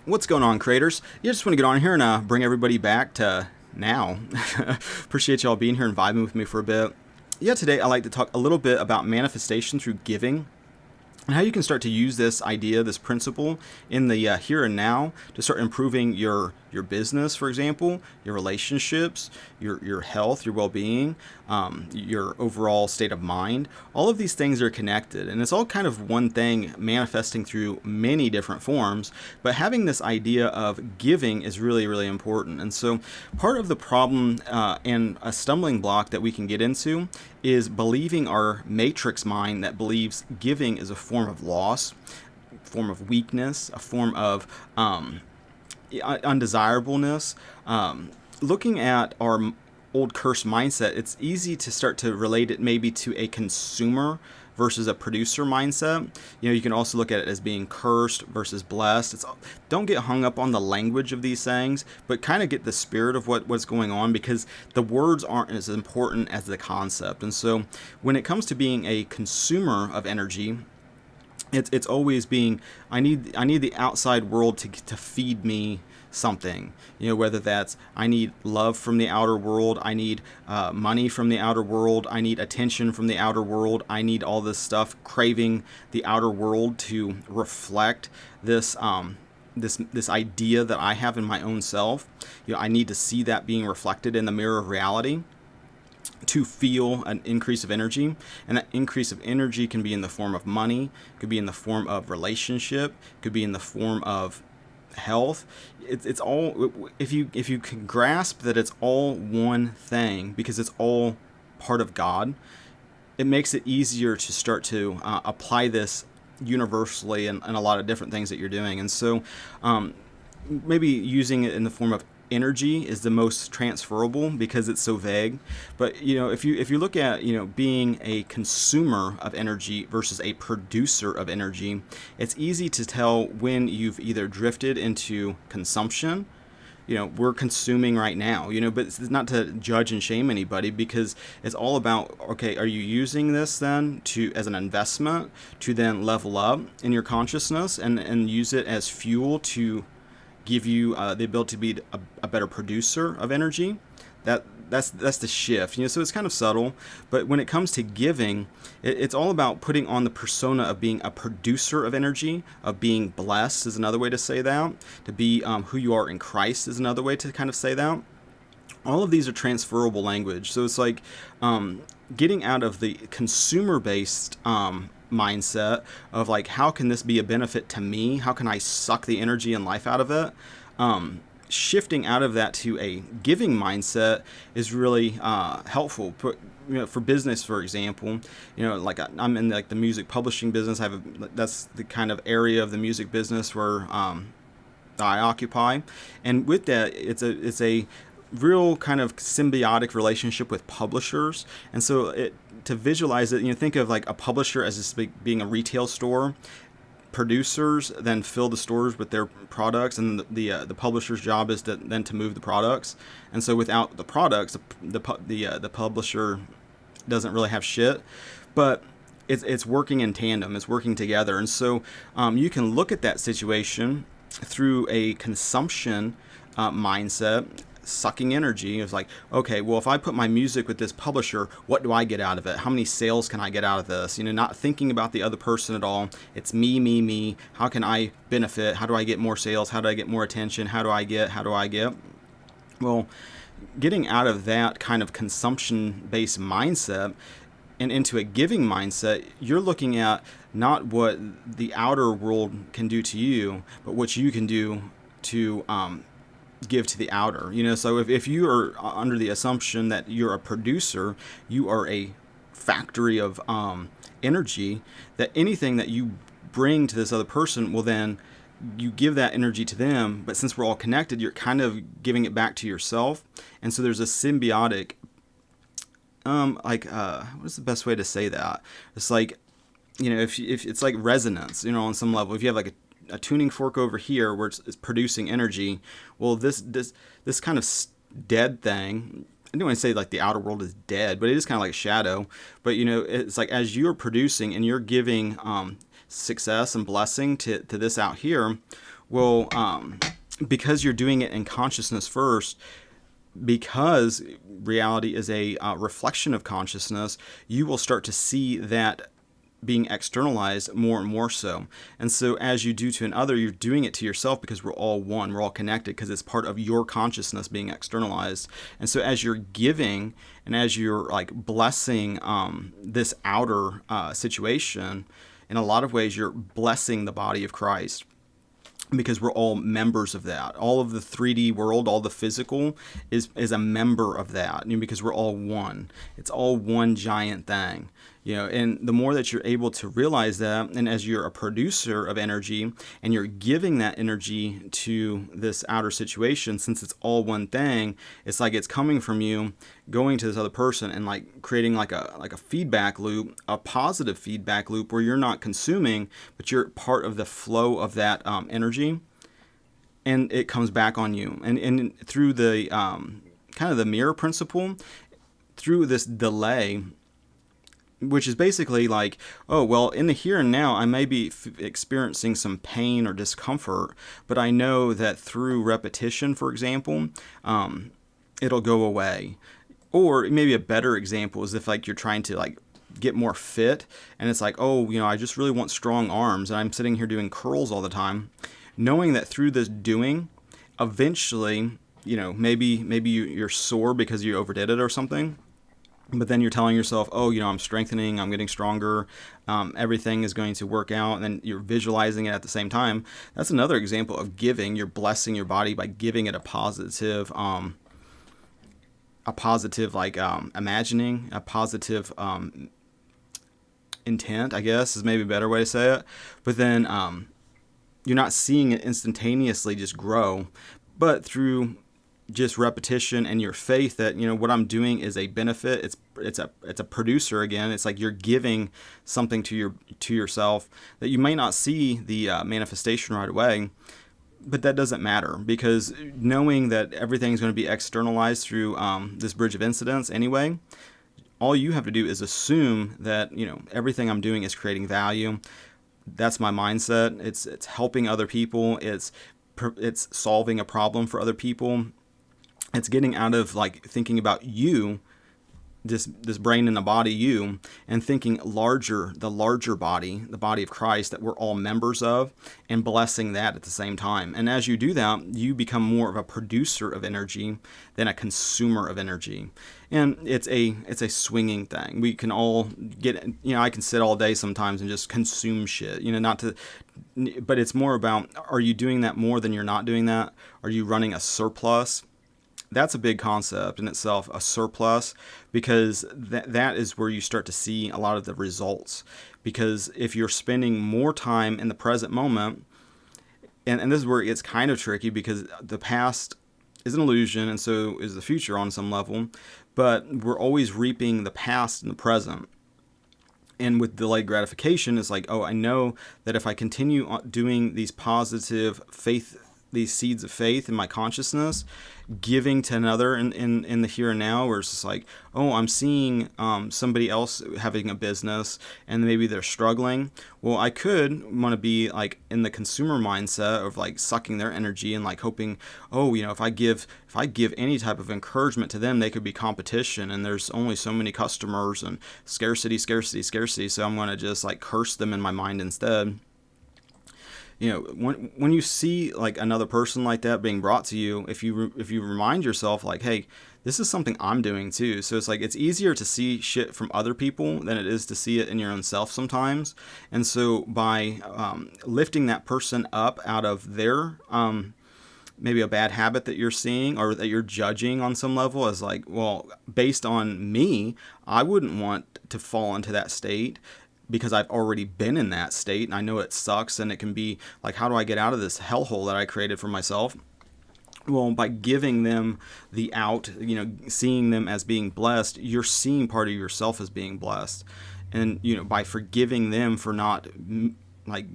What's going on, creators? Yeah, just want to get on here and bring everybody back to now. Appreciate y'all being here and vibing with me for a bit. Yeah, today I'd like to talk a little bit about manifestation through giving and how you can start to use this idea, this principle in the here and now to start improving your business, for example, your relationships, your health, your well-being, your overall state of mind. All of these things are connected, and it's all kind of one thing manifesting through many different forms, but having this idea of giving is really, really important. And so part of the problem and a stumbling block that we can get into is believing our matrix mind that believes giving is a form of loss, form of weakness, a form of undesirableness. Looking at our old cursed mindset, it's easy to start to relate it maybe to a consumer versus a producer mindset. You know, you can also look at it as being cursed versus blessed. Don't get hung up on the language of these things, but kind of get the spirit of what's going on, because the words aren't as important as the concept. And so when it comes to being a consumer of energy, it's always being, I need the outside world to feed me something, you know, whether that's I need love from the outer world, I need money from the outer world, I need attention from the outer world, I need all this stuff, craving the outer world to reflect this this idea that I have in my own self. You know, I need to see that being reflected in the mirror of reality to feel an increase of energy. And that increase of energy can be in the form of money, could be in the form of relationship, could be in the form of health. It's all, if you can grasp that it's all one thing, because it's all part of God, it makes it easier to start to apply this universally in a lot of different things that you're doing. And so maybe using it in the form of energy is the most transferable because it's so vague. But you know, if you look at, you know, being a consumer of energy versus a producer of energy, it's easy to tell when you've either drifted into consumption. You know, we're consuming right now, you know, but it's not to judge and shame anybody, because it's all about, okay, are you using this then as an investment to then level up in your consciousness and use it as fuel to give you the ability to be a better producer of energy? That's the shift, you know. So it's kind of subtle, but when it comes to giving, it's all about putting on the persona of being a producer of energy, of being blessed is another way to say that. To be who you are in Christ is another way to kind of say that. All of these are transferable language. So it's like getting out of the consumer-based mindset of like, how can this be a benefit to me? How can I suck the energy and life out of it? Shifting out of that to a giving mindset is really helpful. You know, for business, for example, you know, like I'm in like the music publishing business. That's the kind of area of the music business where I occupy, and with that, it's a real kind of symbiotic relationship with publishers. And so to visualize it, you know, think of like a publisher as this being a retail store. Producers then fill the stores with their products, and the publisher's job is to move the products. And so without the products, the publisher doesn't really have shit. But it's working in tandem, it's working together. And so you can look at that situation through a consumption mindset, sucking energy. It's like, okay, well, if I put my music with this publisher, what do I get out of it? How many sales can I get out of this? You know, not thinking about the other person at all. It's me. How can I benefit? How do I get more sales? How do I get more attention? How do I get? Well, getting out of that kind of consumption-based mindset and into a giving mindset, you're looking at not what the outer world can do to you, but what you can do to give to the outer. You know, so if you are under the assumption that you're a producer, you are a factory of energy, that anything that you bring to this other person will then, you give that energy to them, but since we're all connected, you're kind of giving it back to yourself. And so there's a symbiotic what's the best way to say that? It's like, you know, if it's like resonance, you know, on some level. If you have like a tuning fork over here where it's producing energy, well, this kind of dead thing, I don't want to say like the outer world is dead, but it is kind of like a shadow. But you know, it's like as you're producing and you're giving success and blessing to this out here, Well, because you're doing it in consciousness first, because reality is a reflection of consciousness, you will start to see that being externalized more and more so. And so as you do to another, you're doing it to yourself, because we're all one, we're all connected, because it's part of your consciousness being externalized. And so as you're giving and as you're like blessing this outer situation, in a lot of ways you're blessing the body of Christ, because we're all members of that. All of the 3D world, all the physical is a member of that, because we're all one. It's all one giant thing. And the more that you're able to realize that, and as you're a producer of energy and you're giving that energy to this outer situation, since it's all one thing, it's like it's coming from you, going to this other person, and like creating like a feedback loop, a positive feedback loop, where you're not consuming, but you're part of the flow of that energy, and it comes back on you. And through the kind of the mirror principle, through this delay, which is basically like, oh, well, in the here and now, I may be experiencing some pain or discomfort, but I know that through repetition, for example, it'll go away. Or maybe a better example is if like you're trying to like get more fit, and it's like, oh, I just really want strong arms, and I'm sitting here doing curls all the time, knowing that through this doing, eventually, maybe you're sore because you overdid it or something. But then you're telling yourself, oh, I'm strengthening, I'm getting stronger, everything is going to work out, and then you're visualizing it at the same time. That's another example of giving. You're blessing your body by giving it a positive like imagining, a positive intent, I guess is maybe a better way to say it. But then you're not seeing it instantaneously just grow, but through just repetition and your faith that what I'm doing is a benefit. It's a producer again. It's like you're giving something to yourself that you may not see the manifestation right away, but that doesn't matter, because knowing that everything's going to be externalized through this bridge of incidents anyway, all you have to do is assume that everything I'm doing is creating value. That's my mindset. It's helping other people. It's solving a problem for other people. It's getting out of like thinking about you, this brain and the body, you, and thinking larger, the larger body, the body of Christ that we're all members of, and blessing that at the same time. And as you do that, you become more of a producer of energy than a consumer of energy. And it's a swinging thing. We can all get, I can sit all day sometimes and just consume shit, but it's more about, are you doing that more than you're not doing that? Are you running a surplus? That's a big concept in itself, a surplus, because that is where you start to see a lot of the results. Because if you're spending more time in the present moment, and this is where it gets kind of tricky, because the past is an illusion, and so is the future on some level, but we're always reaping the past in the present. And with delayed gratification, it's like, oh, I know that if I continue doing these positive faith, these seeds of faith in my consciousness, giving to another in the here and now, where it's just like, oh, I'm seeing somebody else having a business and maybe they're struggling. Well, I could want to be like in the consumer mindset of like sucking their energy and like hoping, oh, if I give any type of encouragement to them, they could be competition, and there's only so many customers, and scarcity, so I'm going to just like curse them in my mind instead. When you see like another person like that being brought to you, if you remind yourself like, hey, this is something I'm doing too. So it's like it's easier to see shit from other people than it is to see it in your own self sometimes. And so by lifting that person up out of their maybe a bad habit that you're seeing or that you're judging on some level, as like, well, based on me, I wouldn't want to fall into that state, because I've already been in that state and I know it sucks, and it can be like, how do I get out of this hellhole that I created for myself? Well, by giving them the out, seeing them as being blessed, you're seeing part of yourself as being blessed. And, by forgiving them for not like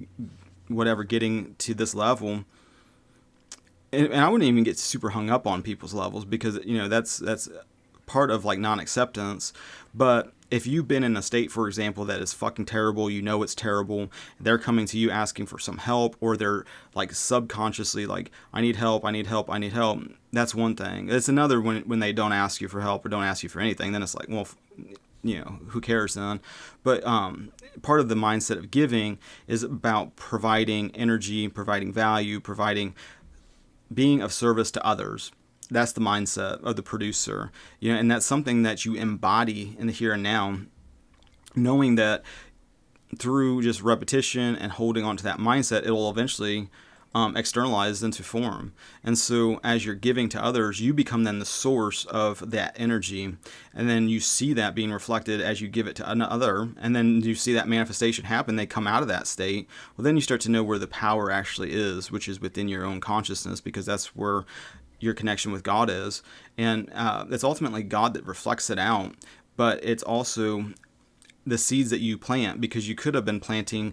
whatever getting to this level, and I wouldn't even get super hung up on people's levels, because, that's part of like non-acceptance. But if you've been in a state, for example, that is fucking terrible, you know it's terrible, they're coming to you asking for some help, or they're like subconsciously like, I need help, I need help, I need help. That's one thing. It's another when they don't ask you for help or don't ask you for anything, then it's like, well, who cares then? But part of the mindset of giving is about providing energy, providing value, being of service to others. That's the mindset of the producer, and that's something that you embody in the here and now, knowing that through just repetition and holding on to that mindset, it will eventually externalize into form. And so as you're giving to others, you become then the source of that energy. And then you see that being reflected as you give it to another. And then you see that manifestation happen. They come out of that state. Well, then you start to know where the power actually is, which is within your own consciousness, because that's where your connection with God is. And it's ultimately God that reflects it out. But it's also the seeds that you plant, because you could have been planting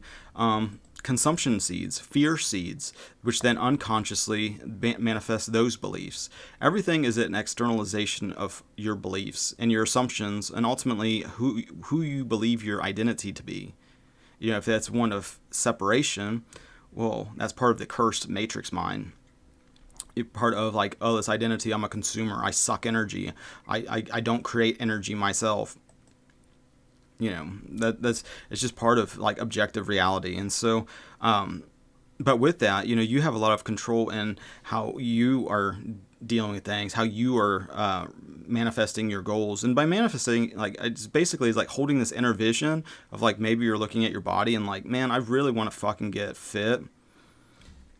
consumption seeds, fear seeds, which then unconsciously manifest those beliefs. Everything is an externalization of your beliefs and your assumptions, and ultimately who you believe your identity to be. If that's one of separation, well, that's part of the cursed matrix mind. Part of like, oh, this identity, I'm a consumer, I suck energy, I don't create energy myself. That's it's just part of like objective reality. And so but with that, you have a lot of control in how you are dealing with things, how you are manifesting your goals. And by manifesting, like, it's basically like holding this inner vision of like, maybe you're looking at your body and like, man, I really want to fucking get fit,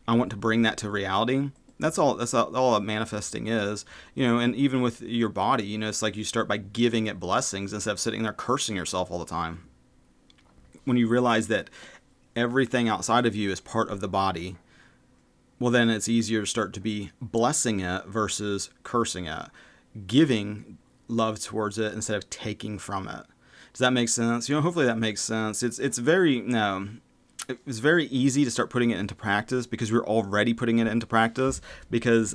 I want to bring that to reality. That's all manifesting is, and even with your body, it's like you start by giving it blessings instead of sitting there cursing yourself all the time. When you realize that everything outside of you is part of the body, well, then it's easier to start to be blessing it versus cursing it, giving love towards it instead of taking from it. Does that make sense? Hopefully that makes sense. It's very easy to start putting it into practice because we're already putting it into practice, because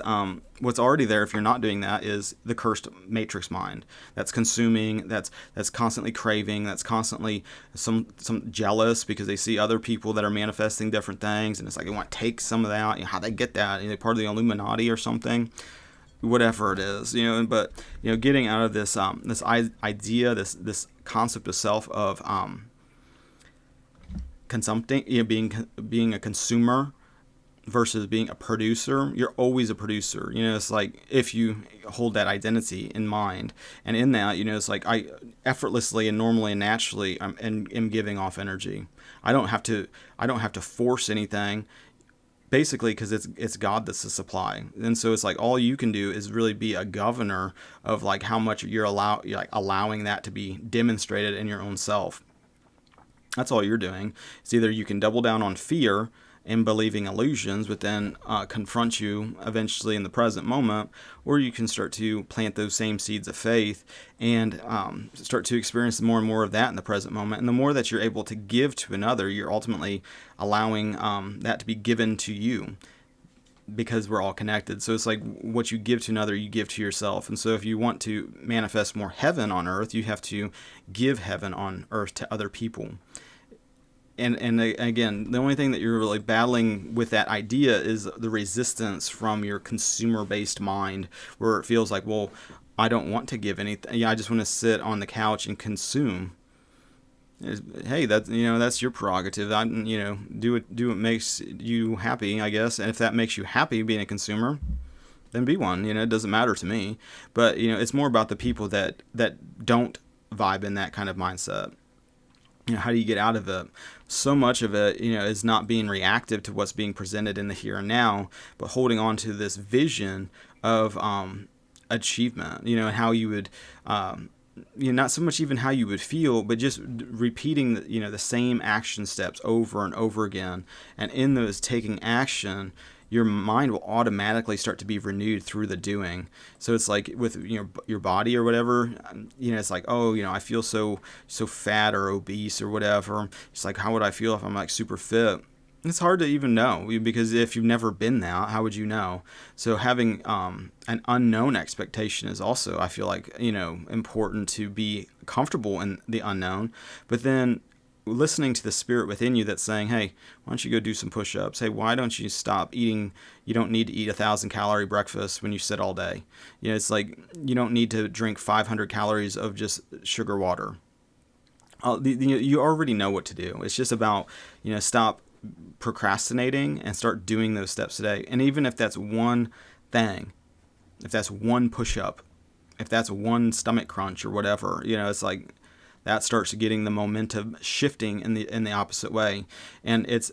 what's already there, if you're not doing that, is the cursed matrix mind that's consuming, that's constantly craving, that's constantly some jealous because they see other people that are manifesting different things, and it's like they want to take some of that. How they get that? They're part of the Illuminati or something, whatever it is. But getting out of this this idea, this concept of self of consumpting, being a consumer versus being a producer. You're always a producer. It's like if you hold that identity in mind, and in that, it's like I effortlessly and normally and naturally am giving off energy. I don't have to force anything, basically, because it's God that's the supply. And so it's like all you can do is really be a governor of like how much you're allowing that to be demonstrated in your own self. That's all you're doing. It's either you can double down on fear and believing illusions, but then confront you eventually in the present moment, or you can start to plant those same seeds of faith and start to experience more and more of that in the present moment. And the more that you're able to give to another, you're ultimately allowing that to be given to you, because we're all connected. So it's like what you give to another, you give to yourself. And so if you want to manifest more heaven on earth, you have to give heaven on earth to other people. And again, the only thing that you're really battling with that idea is the resistance from your consumer-based mind, where it feels like, well, I don't want to give anything. Yeah, I just want to sit on the couch and consume. Hey, that's your prerogative. Do what makes you happy, I guess. And if that makes you happy being a consumer, then be one. It doesn't matter to me. But it's more about the people that don't vibe in that kind of mindset. How do you get out of it? So much of it, is not being reactive to what's being presented in the here and now, but holding on to this vision of achievement, and how you would, not so much even how you would feel, but just repeating, the same action steps over and over again. And in those taking action, your mind will automatically start to be renewed through the doing. So it's like with your body or whatever, it's like, oh, I feel so fat or obese or whatever. It's like, how would I feel if I'm like super fit? It's hard to even know because if you've never been there, how would you know? So having an unknown expectation is also, I feel like, important to be comfortable in the unknown. But then listening to the spirit within you that's saying, hey, why don't you go do some push-ups? Hey, why don't you stop eating? You don't need to eat 1,000-calorie breakfast when you sit all day. It's like you don't need to drink 500 calories of just sugar water. You already know what to do. It's just about, stop procrastinating and start doing those steps today. And even if that's one thing, if that's one push-up, if that's one stomach crunch or whatever, it's like that starts getting the momentum shifting in the opposite way. And it's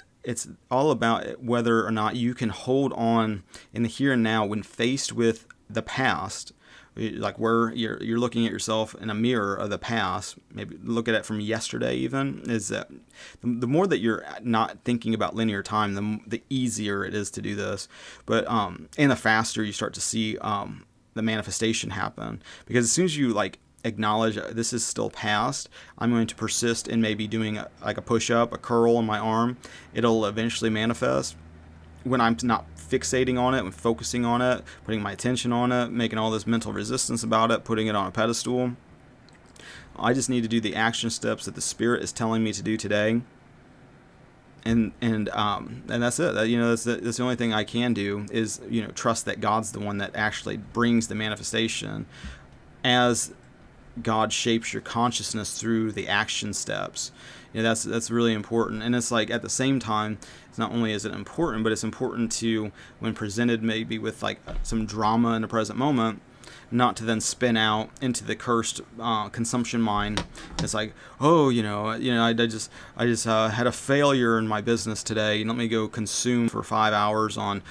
all about whether or not you can hold on in the here and now when faced with the past. Like where you're looking at yourself in a mirror of the past, maybe look at it from yesterday even, is that the more that you're not thinking about linear time, the easier it is to do this. But and the faster you start to see the manifestation happen. Because as soon as you acknowledge this is still past, I'm going to persist in maybe doing a push-up, a curl on my arm, it'll eventually manifest. When I'm not fixating on it and focusing on it, putting my attention on it, making all this mental resistance about it, putting it on a pedestal, I just need to do the action steps that the Spirit is telling me to do today, and that's it. That's the only thing I can do is trust that God's the one that actually brings the manifestation, as God shapes your consciousness through the action steps. That's really important. And it's like at the same time, it's not only is it important, but it's important to, when presented maybe with some drama in the present moment, not to then spin out into the cursed consumption mind. It's like, oh, I just had a failure in my business today. Let me go consume for 5 hours on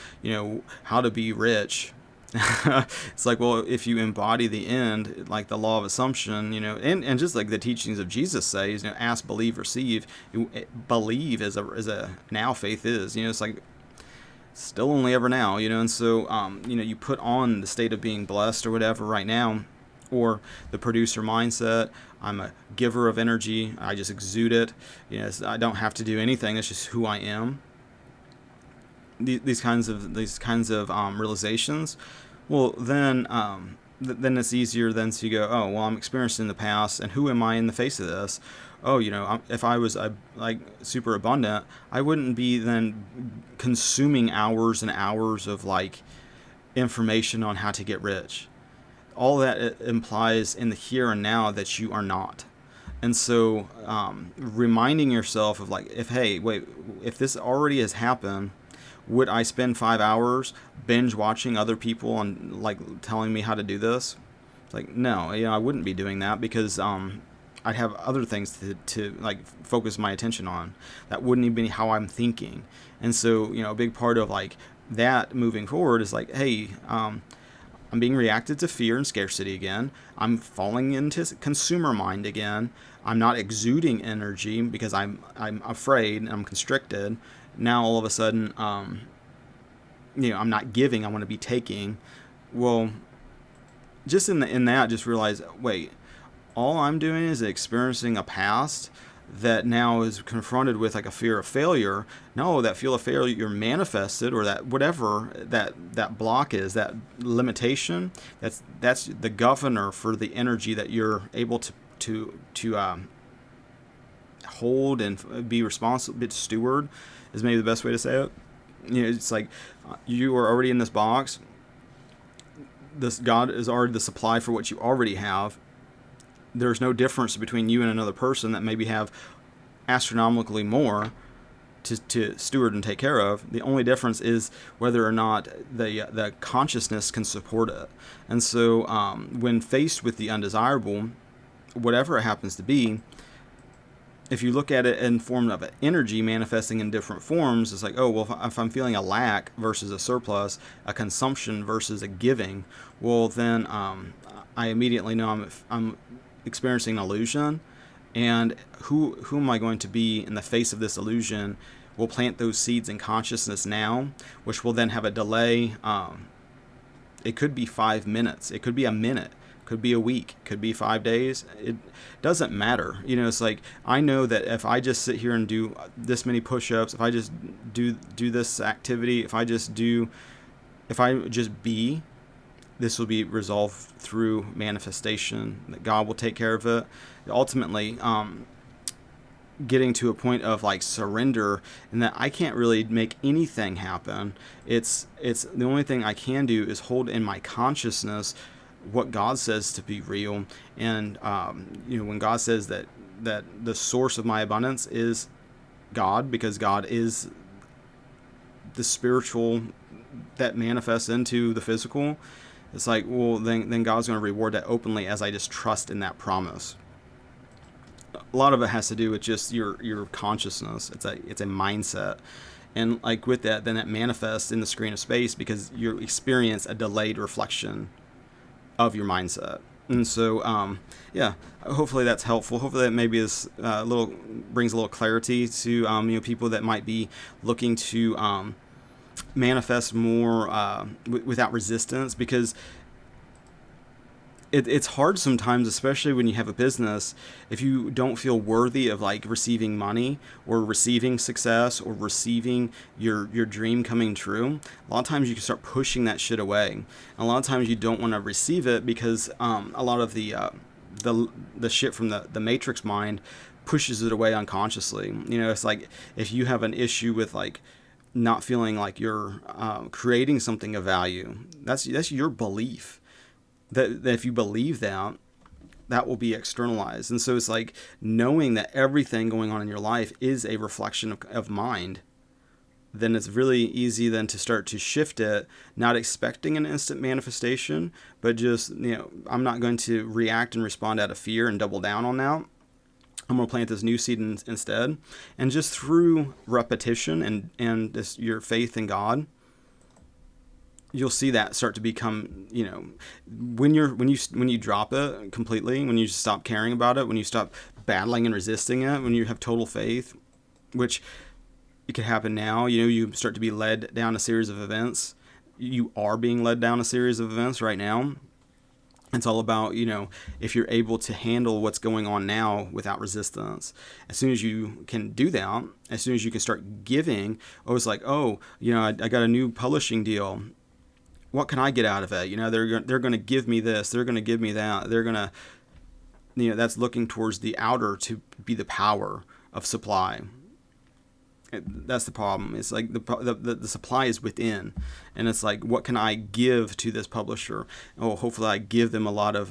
how to be rich. It's like, well, if you embody the end, like the law of assumption, and just like the teachings of Jesus says, ask, believe, receive. Believe is a now, faith is, it's like still only ever now, and so, you put on the state of being blessed or whatever right now, or the producer mindset. I'm a giver of energy. I just exude it. I don't have to do anything. It's just who I am. These kinds of realizations, well, then it's easier then to go, oh, well, I'm experiencing the past, and who am I in the face of this? Oh, if I was super abundant, I wouldn't be then consuming hours and hours of information on how to get rich. All that it implies in the here and now that you are not. And so reminding yourself of if this already has happened, would I spend 5 hours binge watching other people and telling me how to do this? It's like, no, I wouldn't be doing that, because I'd have other things to focus my attention on. That wouldn't even be how I'm thinking. And so, a big part of that moving forward is hey, I'm being reacted to fear and scarcity again. I'm falling into consumer mind again. I'm not exuding energy because I'm afraid and I'm constricted. Now all of a sudden, I'm not giving. I want to be taking. Well, just in that, just realize, wait, all I'm doing is experiencing a past that now is confronted with a fear of failure. No, that fear of failure manifested, or that whatever that block is, that limitation, that's the governor for the energy that you're able to hold and be responsible, steward, is maybe the best way to say it. It's like you are already in this box. This God is already the supply for what you already have. There's no difference between you and another person that maybe have astronomically more to steward and take care of. The only difference is whether or not the consciousness can support it. And so when faced with the undesirable, whatever it happens to be, if you look at it in form of energy manifesting in different forms, it's like, oh, well, if I'm feeling a lack versus a surplus, a consumption versus a giving, well, then I immediately know I'm experiencing an illusion. And who am I going to be in the face of this illusion? We'll plant those seeds in consciousness now, which will then have a delay. It could be 5 minutes. It could be a minute. It could be a week, could be 5 days. It doesn't matter. It's like, I know that if I just sit here and do this many push-ups, if I just do this activity, if I just be, this will be resolved through manifestation, that God will take care of it. Ultimately, getting to a point of like surrender, and that I can't really make anything happen. It's the only thing I can do is hold in my consciousness what God says to be real. And when God says that the source of my abundance is God, because God is the spiritual that manifests into the physical, it's like, well, then God's going to reward that openly as I just trust in that promise. A lot of it has to do with just your consciousness. It's a mindset. And like with that, then it manifests in the screen of space, because you experience a delayed reflection of your mindset. And so, yeah, hopefully that's helpful. Hopefully that maybe is brings a little clarity to people that might be looking to manifest more without resistance, because it's hard sometimes, especially when you have a business, if you don't feel worthy of like receiving money or receiving success or receiving your dream coming true. A lot of times you can start pushing that shit away. And a lot of times you don't want to receive it because a lot of the shit from the matrix mind pushes it away unconsciously. It's like if you have an issue with like not feeling like you're creating something of value, that's your belief. That if you believe that will be externalized. And so it's like knowing that everything going on in your life is a reflection of mind, then it's really easy then to start to shift it, not expecting an instant manifestation, but just, I'm not going to react and respond out of fear and double down on that. I'm going to plant this new seed instead. And just through repetition and this, your faith in God, you'll see that start to become, when you drop it completely, when you stop caring about it, when you stop battling and resisting it, when you have total faith, which it could happen now, you start to be led down a series of events. You are being led down a series of events right now. It's all about, if you're able to handle what's going on now without resistance. As soon as you can do that, as soon as you can start giving, it's like, I got a new publishing deal. What can I get out of it? They're going to give me this. They're going to give me that. They're going to, that's looking towards the outer to be the power of supply. That's the problem. It's like the supply is within, and it's like, what can I give to this publisher? Hopefully I give them a lot of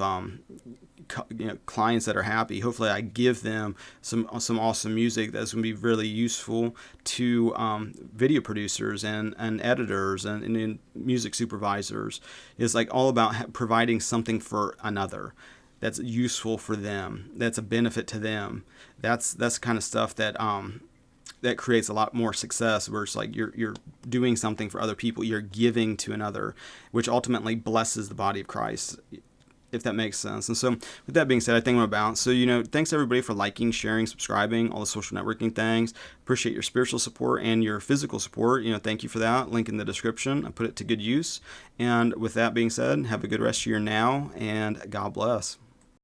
clients that are happy. Hopefully I give them some awesome music that's going to be really useful to video producers and editors and music supervisors. It's like all about providing something for another that's useful for them, that's a benefit to them. That's the kind of stuff that that creates a lot more success, where it's like you're doing something for other people, you're giving to another, which ultimately blesses the body of Christ, if that makes sense. And so with that being said, I think I'm about. So, thanks everybody for liking, sharing, subscribing, all the social networking things. Appreciate your spiritual support and your physical support. Thank you for that. Link in the description. I put it to good use. And with that being said, have a good rest of your now, and God bless.